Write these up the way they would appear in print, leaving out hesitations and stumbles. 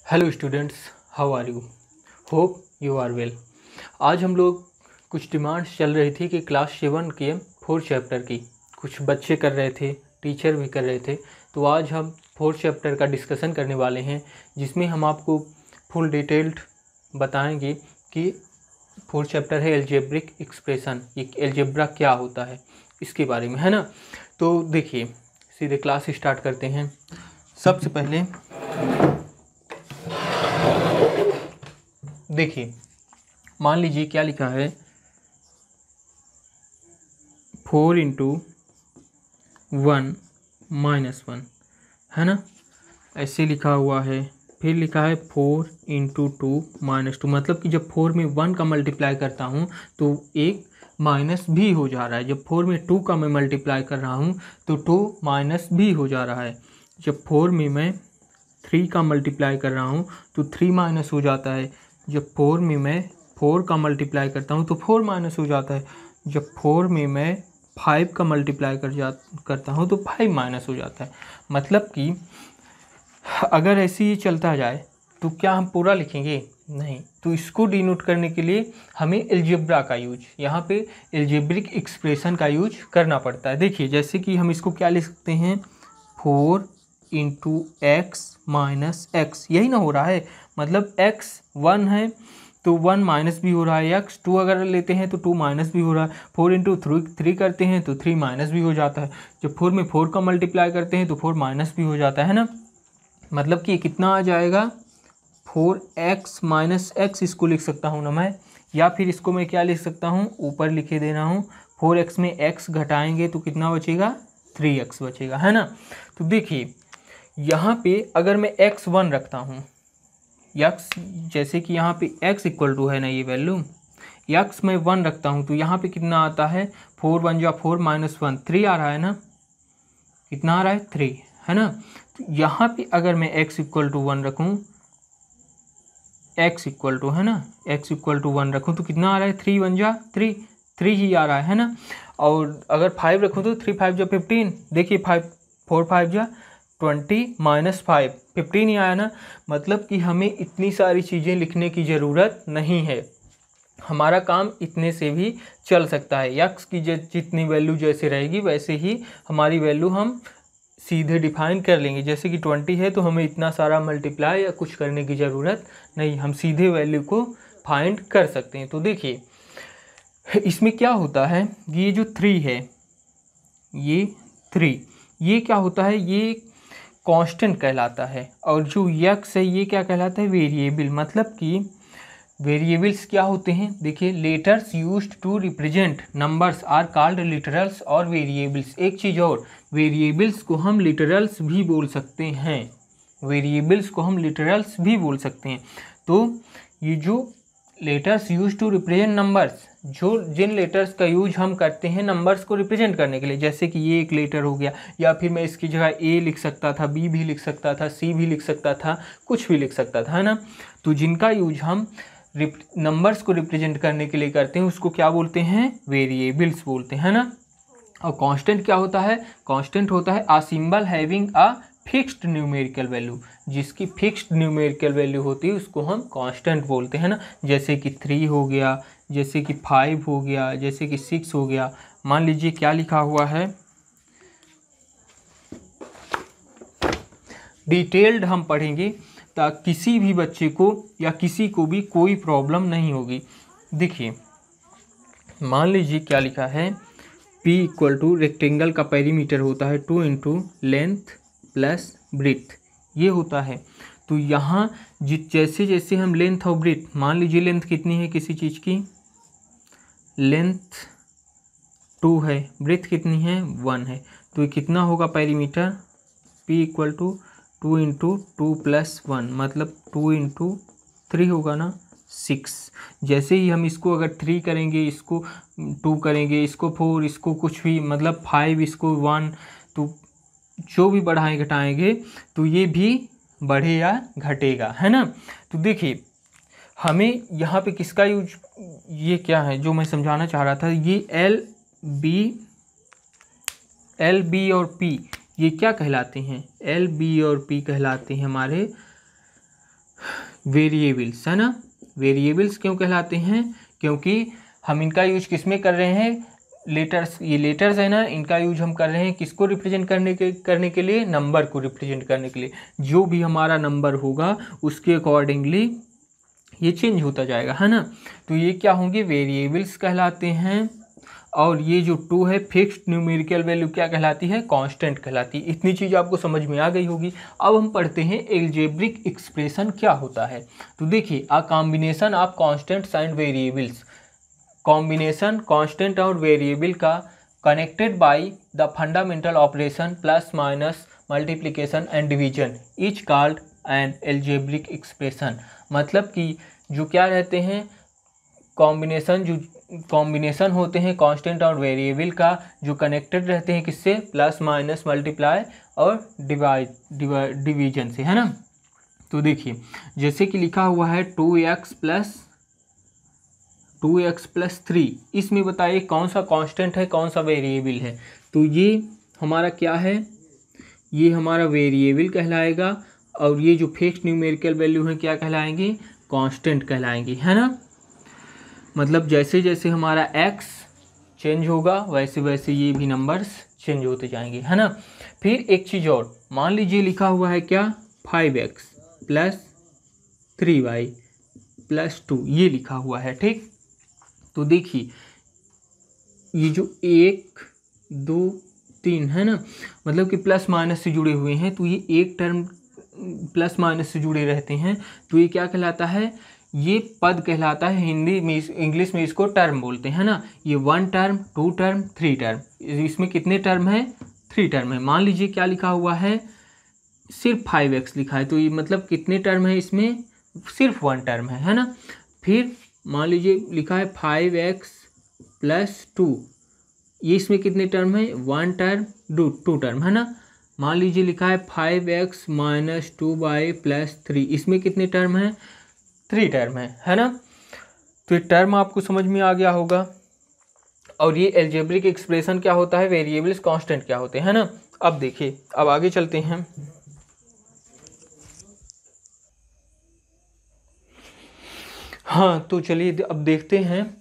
Hello students, how are you? Hope you are well. आज हम लोग कुछ डिमांड्स चल रही थी कि क्लास 7 के 4th चैप्टर की कुछ बच्चे कर रहे थे, टीचर भी कर रहे थे। तो आज हम 4th चैप्टर का डिस्कशन करने वाले हैं, जिसमें हम आपको फुल डिटेल्ड बताएंगे कि 4th चैप्टर है एल्जेब्रिक एक्सप्रेशन, एक एल्जेब्रा क्या होता है इसके बारे में, है ना। तो देखिए, सीधे क्लास स्टार्ट करते हैं। सबसे पहले देखिए, मान लीजिए क्या लिखा है, 4 इंटू 1 माइनस 1, है ना, ऐसे लिखा हुआ है। फिर लिखा है 4 इंटू 2 माइनस 2, मतलब कि जब 4 में 1 का मल्टीप्लाई करता हूँ तो एक माइनस भी हो जा रहा है। जब 4 में 2 का मैं मल्टीप्लाई कर रहा हूँ तो 2 माइनस भी हो जा रहा है। जब 4 में मैं 3 का मल्टीप्लाई कर रहा हूँ तो 3 माइनस हो जाता है। जब 4 में मैं 4 का मल्टीप्लाई करता हूँ तो 4 माइनस हो जाता है। जब 4 में मैं 5 का मल्टीप्लाई करता हूँ तो 5 माइनस हो जाता है। मतलब कि अगर ऐसे ही चलता जाए तो क्या हम पूरा लिखेंगे? नहीं। तो इसको डिनोट करने के लिए हमें एल्जेब्रा का यूज, यहाँ पे एल्जेब्रिक एक्सप्रेशन का यूज करना पड़ता है। देखिए, जैसे कि हम इसको क्या लिख सकते हैं, 4 इंटू एक्स माइनस एक्स, यही ना हो रहा है। मतलब x 1 है तो 1 माइनस भी हो रहा है, x 2 अगर लेते हैं तो 2 माइनस भी हो रहा है। 4 इंटू 3 करते हैं तो 3 माइनस भी हो जाता है। जब 4 में 4 का मल्टीप्लाई करते हैं तो 4 माइनस भी हो जाता है ना। मतलब कि कितना आ जाएगा, 4x माइनस एक्स, इसको लिख सकता हूँ ना मैं। या फिर इसको मैं क्या लिख सकता हूँ, ऊपर लिखे दे रहा हूँ, 4x में x घटाएंगे तो कितना बचेगा, 3x बचेगा, है ना। तो देखिए, यहाँ पे अगर मैं x1 रखता हूँ, x जैसे कि यहाँ पे x इक्वल टू है ना, ये वैल्यू x में 1 रखता हूँ तो यहाँ पे कितना आता है, 4 1 जा 4 माइनस 1 3 आ रहा है ना। कितना आ रहा है, 3, है ना। तो यहाँ पे अगर मैं x इक्वल टू 1 रखूँ, x इक्वल टू, है ना, x इक्वल टू 1 रखूँ तो कितना आ रहा है, 3 1 जा 3, 3 ही आ रहा है ना। और अगर 5 रखूँ तो 3 5 जा 15, देखिए 5 4 5 जा 20 माइनस 5 15 ही आया ना। मतलब कि हमें इतनी सारी चीज़ें लिखने की ज़रूरत नहीं है, हमारा काम इतने से भी चल सकता है। यक्स की जितनी वैल्यू जैसे रहेगी वैसे ही हमारी वैल्यू हम सीधे डिफाइन कर लेंगे। जैसे कि 20 है तो हमें इतना सारा मल्टीप्लाई या कुछ करने की ज़रूरत नहीं, हम सीधे वैल्यू को फाइंड कर सकते हैं। तो देखिए, इसमें क्या होता है, ये जो 3 है, ये 3, ये क्या होता है, ये कांस्टेंट कहलाता है। और जो यक्स है ये क्या कहलाता है, वेरिएबल। मतलब कि वेरिएबल्स क्या होते हैं, देखिए, letters used to represent numbers are called literals और वेरिएबल्स। एक चीज़ और, वेरिएबल्स को हम लिटरल्स भी बोल सकते हैं, वेरिएबल्स को हम लिटरल्स भी बोल सकते हैं। तो ये जो letters use to represent numbers, जो जिन लेटर्स का यूज हम करते हैं नंबर्स को रिप्रेजेंट करने के लिए, जैसे कि ये एक लेटर हो गया, या फिर मैं इसकी जगह ए लिख सकता था, बी भी लिख सकता था, सी भी लिख सकता था, कुछ भी लिख सकता था, है ना। तो जिनका यूज हम नंबर्स को रिप्रेजेंट करने के लिए करते हैं उसको क्या बोलते हैं, वेरिएबल्स बोलते हैं ना। और कांस्टेंट क्या होता है, कांस्टेंट होता है a symbol having a fixed numerical value, जिसकी फिक्स्ड न्यूमेरिकल वैल्यू होती है उसको हम कांस्टेंट बोलते हैं ना। जैसे कि 3 हो गया, जैसे कि 5 हो गया, जैसे कि 6 हो गया। मान लीजिए क्या लिखा हुआ है, डिटेल्ड हम पढ़ेंगे ताकि किसी भी बच्चे को या किसी को भी कोई प्रॉब्लम नहीं होगी। देखिए, मान लीजिए क्या लिखा है, P इक्वल टू रेक्टेंगल का पेरीमीटर होता है 2 इंटू लेंथ प्लस ब्रेथ, ये होता है। तो यहाँ जैसे जैसे हम लेंथ और ब्रेथ, मान लीजिए लेंथ कितनी है किसी चीज़ की, लेंथ 2 है, ब्रेथ कितनी है 1 है, तो ये कितना होगा perimeter, P equal to 2 into 2 plus 1, मतलब 2 इंटू 3 होगा ना, 6। जैसे ही हम इसको अगर 3 करेंगे, इसको 2 करेंगे, इसको 4, इसको कुछ भी, मतलब 5, इसको 1, तो जो भी बढ़ाएँ घटाएंगे तो ये भी बढ़े या घटेगा, है ना। तो देखिए, हमें यहाँ पे किसका यूज, ये क्या है जो मैं समझाना चाह रहा था, ये एल बी और पी, ये क्या कहलाते हैं, एल बी और पी कहलाते हैं हमारे वेरिएबल्स, है ना। वेरिएबल्स क्यों कहलाते हैं? क्योंकि हम इनका यूज किस में कर रहे हैं? लेटर्स, ये लेटर्स है ना, इनका यूज हम कर रहे हैं किसको रिप्रेजेंट करने के लिए? नंबर को रिप्रेजेंट करने के लिए। जो भी हमारा नंबर होगा उसके अकॉर्डिंगली ये चेंज होता जाएगा, है ना। तो ये क्या होंगे? वेरिएबल्स कहलाते हैं। और ये जो 2 है फिक्स्ड न्यूमेरिकल वैल्यू क्या कहलाती है? कांस्टेंट कहलाती है। इतनी चीज़ आपको समझ में आ गई होगी। अब हम पढ़ते हैं एल्जेब्रिक एक्सप्रेशन क्या होता है। तो देखिए, a combination of constants and variables, combination constant और वेरिएबल का connected by the fundamental operation plus minus multiplication and division is called an algebraic expression. मतलब कि जो क्या रहते हैं, कॉम्बिनेशन, जो कॉम्बिनेशन होते हैं कांस्टेंट और वेरिएबल का, जो कनेक्टेड रहते हैं किससे? प्लस माइनस मल्टीप्लाई और डिवीजन से, है ना। तो देखिए, जैसे कि लिखा हुआ है 2x प्लस 3, इसमें बताइए कौन सा कांस्टेंट है, कौन सा वेरिएबल है? तो ये हमारा क्या है? ये हमारा वेरिएबल कहलाएगा। और ये जो फिक्स्ड न्यूमेरिकल वैल्यू है क्या कहलाएंगे? कांस्टेंट कहलाएंगे, है ना। मतलब जैसे जैसे हमारा x चेंज होगा वैसे वैसे ये भी नंबर्स चेंज होते जाएंगे, है ना। फिर एक चीज़ और, मान लीजिए लिखा हुआ है क्या? 5x प्लस 3y प्लस 2, ये लिखा हुआ है, ठीक। तो देखिए, ये जो 1 2 3 है ना, मतलब कि प्लस माइनस से जुड़े हुए हैं, तो ये एक टर्म प्लस माइनस से जुड़े रहते हैं, तो ये क्या कहलाता है? ये पद कहलाता है। हिंदी में, इंग्लिश में इसको टर्म बोलते हैं ना। ये 1 टर्म, 2 टर्म, 3 टर्म। इसमें कितने टर्म है? 3 टर्म है। मान लीजिए क्या लिखा हुआ है? सिर्फ 5x लिखा है, तो ये मतलब कितने टर्म है इसमें? सिर्फ 1 टर्म है ना। फिर मान लीजिए लिखा है 5x प्लस 2, ये इसमें कितने टर्म है? 1 टर्म, 2 टर्म, है ना। मान लीजिए लिखा है 5x माइनस 2y प्लस 3, इसमें कितने टर्म है? 3 टर्म है ना। तो ये टर्म आपको समझ में आ गया होगा। और ये एल्जेब्रिक एक्सप्रेशन क्या होता है? वेरिएबल्स कांस्टेंट क्या होते हैं, है ना। अब देखिए, अब आगे चलते हैं। हाँ, तो चलिए अब देखते हैं,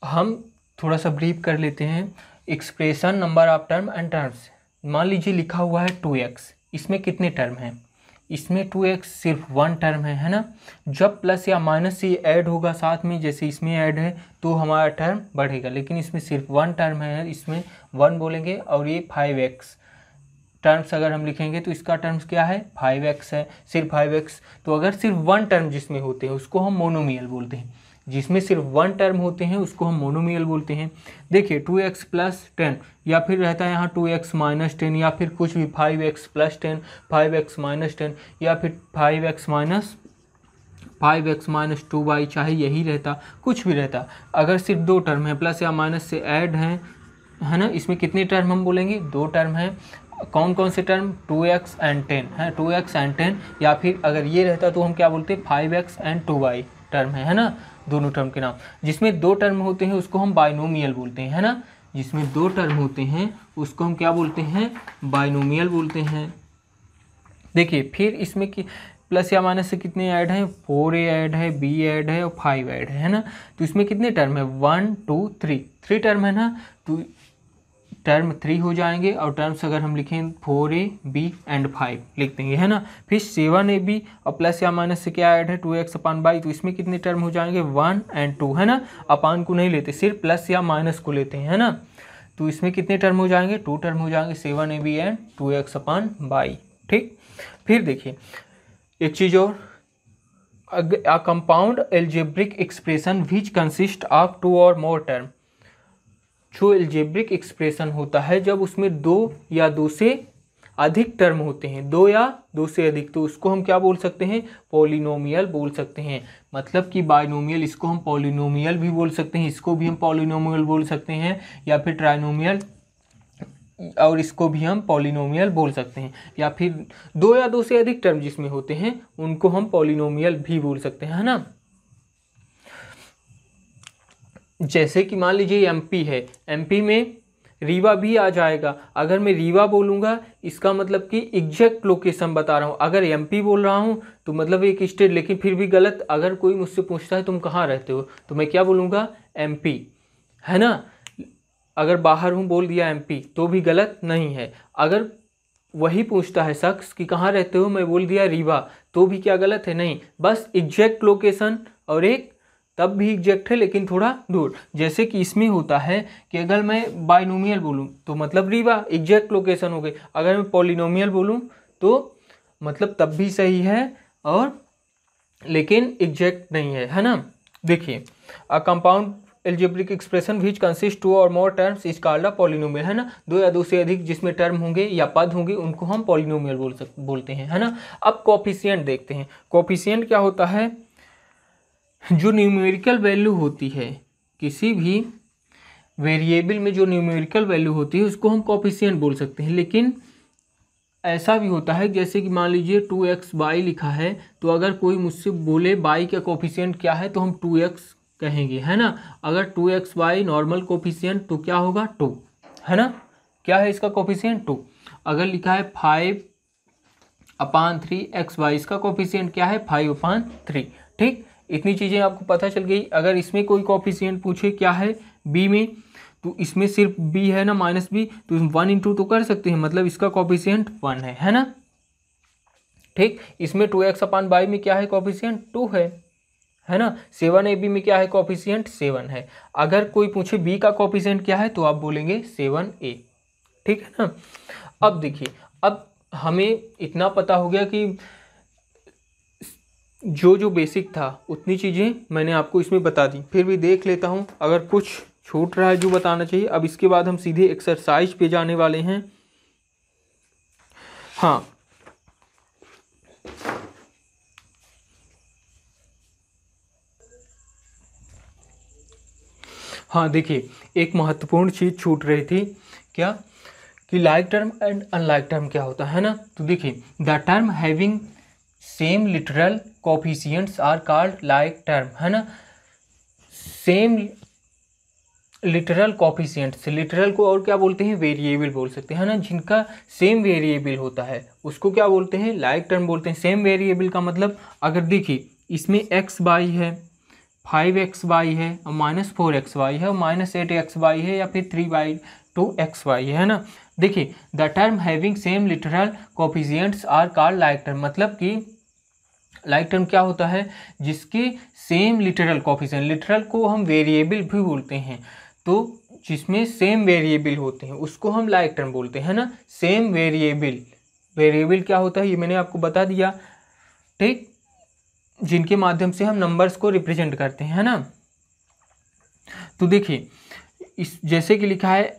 हम थोड़ा सा ब्रीफ कर लेते हैं। Expression number of term and terms. मान लीजिए लिखा हुआ है 2x, इसमें कितने टर्म हैं? इसमें 2x सिर्फ 1 टर्म है ना। जब प्लस या माइनस से ऐड होगा साथ में, जैसे इसमें ऐड है, तो हमारा टर्म बढ़ेगा, लेकिन इसमें सिर्फ 1 टर्म है, इसमें 1 बोलेंगे। और ये 5x टर्म्स अगर हम लिखेंगे तो इसका टर्म्स क्या है? 5x है, सिर्फ 5x। तो अगर सिर्फ 1 टर्म जिसमें होते हैं उसको हम मोनोमियल बोलते हैं। जिसमें सिर्फ 1 टर्म होते हैं उसको हम मोनोमियल बोलते हैं। देखिए 2x प्लस 10, या फिर रहता है यहाँ 2x माइनस 10, या फिर कुछ भी 5x प्लस 10, 5x माइनस 10, या फिर 5x माइनस 2y, चाहे यही रहता, कुछ भी रहता। अगर सिर्फ 2 टर्म है, प्लस या माइनस से ऐड है ना, इसमें कितने टर्म हम बोलेंगे? 2 टर्म है। कौन कौन से टर्म? 2x एंड 10 है, 2x एंड 10। या फिर अगर ये रहता तो हम क्या बोलते? 5x एंड 2y टर्म है ना। दोनों टर्म के नाम। जिसमें 2 टर्म होते हैं उसको हम बाइनोमियल बोलते हैं, है ना। जिसमें 2 टर्म होते हैं उसको हम क्या बोलते हैं? बाइनोमियल बोलते हैं। देखिए, फिर इसमें कि प्लस या माइनस से कितने ऐड हैं? 4a ऐड है, b ऐड है और 5 ऐड है ना। तो इसमें कितने टर्म है? 1 2 3 टर्म है ना। तो टर्म 3 हो जाएंगे, और टर्म्स अगर हम लिखें 4a b एंड 5 लिख देंगे, है ना। फिर 7ab और प्लस या माइनस से क्या ऐड है? 2x upon by. तो इसमें कितने टर्म हो जाएंगे? 1 एंड 2, है ना। अपान को नहीं लेते, सिर्फ प्लस या माइनस को लेते हैं, है ना। तो इसमें कितने टर्म हो जाएंगे? 2 टर्म हो जाएंगे, 7ab and 2x upon by, ठीक। फिर देखिए एक चीज़ और, अ compound algebraic expression which consist of 2 और मोर टर्म। जो एल्जेब्रिक एक्सप्रेशन होता है जब उसमें 2 या 2 से अधिक टर्म होते हैं, 2 या 2 से अधिक, तो उसको हम क्या बोल सकते हैं? पॉलिनोमियल बोल सकते हैं। मतलब कि बाइनोमियल, इसको हम पॉलिनोमियल भी बोल सकते हैं, इसको भी हम पॉलिनोमियल बोल सकते हैं, या फिर ट्राइनोमियल, और इसको भी हम पॉलिनोमियल बोल सकते हैं। या फिर 2 या 2 से अधिक टर्म जिसमें होते हैं उनको हम पॉलिनोमियल भी बोल सकते हैं, है ना। जैसे कि मान लीजिए एमपी है, एमपी में रीवा भी आ जाएगा। अगर मैं रीवा बोलूँगा इसका मतलब कि एग्जैक्ट लोकेशन बता रहा हूँ। अगर एमपी बोल रहा हूँ तो मतलब एक स्टेट, लेकिन फिर भी गलत। अगर कोई मुझसे पूछता है तुम कहाँ रहते हो तो मैं क्या बोलूँगा, एमपी, है ना। अगर बाहर हूँ बोल दिया एमपी तो भी गलत नहीं है। अगर वही पूछता है शख्स कि कहाँ रहते हो, मैं बोल दिया रीवा, तो भी क्या गलत है, नहीं। बस एग्जैक्ट लोकेशन और एक तब भी एग्जैक्ट है लेकिन थोड़ा दूर। जैसे कि इसमें होता है कि अगर मैं बाइनोमियल बोलूँ तो मतलब रीवा एग्जैक्ट लोकेशन हो गई। अगर मैं पॉलिनोमियल बोलूँ तो मतलब तब भी सही है और लेकिन एग्जैक्ट नहीं है, है ना। देखिए, a compound algebraic expression which consist two or more terms is called a polynomial, है ना। दो या दो से अधिक जिसमें टर्म होंगे या पद होंगे उनको हम पॉलिनोमियल बोलते हैं, है ना। अब कोफिशिएंट देखते हैं। कोफिशिएंट क्या होता है, जो न्यूमेरिकल वैल्यू होती है, किसी भी वेरिएबल में जो न्यूमेरिकल वैल्यू होती है उसको हम कोफिशिएंट बोल सकते हैं। लेकिन ऐसा भी होता है जैसे कि मान लीजिए 2x बाई लिखा है, तो अगर कोई मुझसे बोले बाई का कोफिशिएंट क्या है तो हम 2x कहेंगे, है ना। अगर 2x बाई नॉर्मल कोफिशिएंट तो क्या होगा 2, है ना। क्या है इसका कोफिशिएंट 2। अगर लिखा है 5/3 x बाई, इसका कोफिशिएंट क्या है 5/3। ठीक, इतनी चीज़ें आपको पता चल गई। अगर इसमें कोई कोफिशिएंट पूछे क्या है b में, तो इसमें सिर्फ b है ना, -b, तो 1 इंटू तो कर सकते हैं, मतलब इसका कोफिशिएंट 1 है ना। ठीक, इसमें 2x/बाई में क्या है कोफिशिएंट 2 है ना। 7ab में क्या है कोफिशिएंट 7 है। अगर कोई पूछे b का कोफिशिएंट क्या है तो आप बोलेंगे 7a। ठीक है ना। अब देखिए, अब हमें इतना पता हो गया कि जो जो बेसिक था उतनी चीज़ें मैंने आपको इसमें बता दी। फिर भी देख लेता हूँ अगर कुछ छूट रहा है जो बताना चाहिए। अब इसके बाद हम सीधे एक्सरसाइज पे जाने वाले हैं। हाँ, देखिए, एक महत्वपूर्ण चीज़ छूट रही थी, क्या कि like term and unlike term क्या होता है ना। तो देखिए, the term having same literal coefficients are called like term, है ना। सेम लिटरल कोफिशिएंट्स, लिटरल को और क्या बोलते हैं, वेरिएबल बोल सकते हैं, है ना। जिनका सेम वेरिएबल होता है उसको क्या बोलते हैं, लाइक टर्म बोलते हैं। सेम वेरिएबल का मतलब, अगर देखिए इसमें x बाई है, 5x बाई है और -4x बाई है और -8x बाई है या फिर 3/2x बाई है ना। देखिए, the term having same literal coefficients are called like term, मतलब कि लाइक टर्म क्या होता है, जिसके सेम लिटरल कोफिशिएंट, लिटरल को हम वेरिएबल भी बोलते हैं, तो जिसमें सेम वेरिएबल होते हैं उसको हम लाइक टर्म बोलते हैं ना। सेम वेरिएबल, वेरिएबल क्या होता है ये मैंने आपको बता दिया। ठीक, जिनके माध्यम से हम नंबर्स को रिप्रेजेंट करते हैं, है ना। तो देखिए, इस जैसे कि लिखा है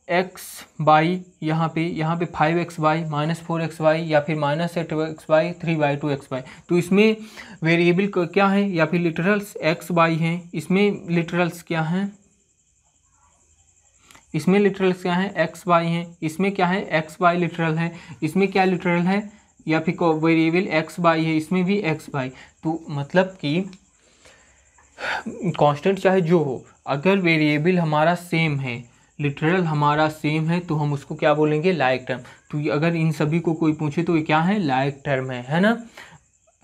x बाई, यहाँ पे 5x बाई, -4x बाई या फिर -8x बाई, 3/2x बाई। तो इसमें वेरिएबल क्या है या फिर लिटरल्स x बाई हैं। इसमें लिटरल्स क्या हैं, इसमें लिटरल्स क्या हैं, x बाई हैं। इसमें क्या है, x बाई लिटरल है। इसमें क्या लिटरल है या फिर वेरिएबल x बाई है, इसमें भी x बाई। तो मतलब कि कांस्टेंट चाहे जो हो, अगर वेरिएबल हमारा सेम है, लिटरल हमारा सेम है, तो हम उसको क्या बोलेंगे, लाइक टर्म। तो अगर इन सभी को कोई पूछे तो ये क्या है, लाइक टर्म है ना,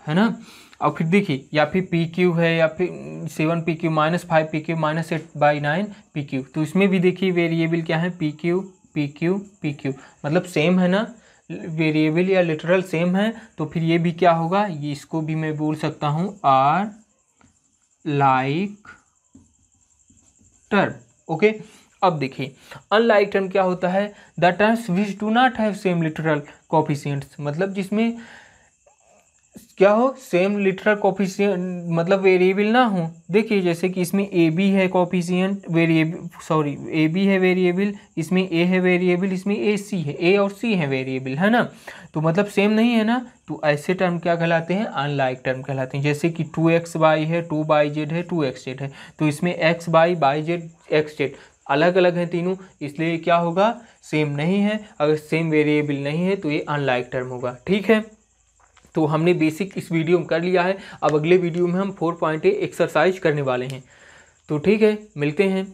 है ना। और फिर देखिए, या फिर पी क्यू है या फिर 7pq -5pq -8/9pq। तो इसमें भी देखिए वेरिएबल क्या है, पी क्यू, मतलब सेम है ना, वेरिएबल या लिटरल सेम है। तो फिर ये भी क्या होगा, ये इसको भी मैं बोल सकता हूँ आर लाइक टर्म। ओके, अब देखिए अनलाइक टर्म क्या होता है, the terms which do not have same literal coefficients, मतलब जिसमें क्या हो, सेम लिटरल कोफिशिएंट, मतलब वेरिएबल ना हो। देखिए, जैसे कि इसमें ए बी है coefficient variable, sorry a b है वेरिएबल, इसमें ए है वेरिएबल, इसमें ए सी है, ए और सी है वेरिएबल, है ना। तो मतलब सेम नहीं है ना, तो ऐसे टर्म क्या कहलाते हैं, अनलाइक टर्म कहलाते हैं। जैसे कि 2x बाई है, 2/z है, 2x/z है, तो इसमें x बाई z x/z अलग अलग हैं तीनों, इसलिए क्या होगा, सेम नहीं है। अगर सेम वेरिएबल नहीं है तो ये अनलाइक टर्म होगा। ठीक है, तो हमने बेसिक इस वीडियो में कर लिया है। अब अगले वीडियो में हम 4.a एक्सरसाइज करने वाले हैं। तो ठीक है, मिलते हैं।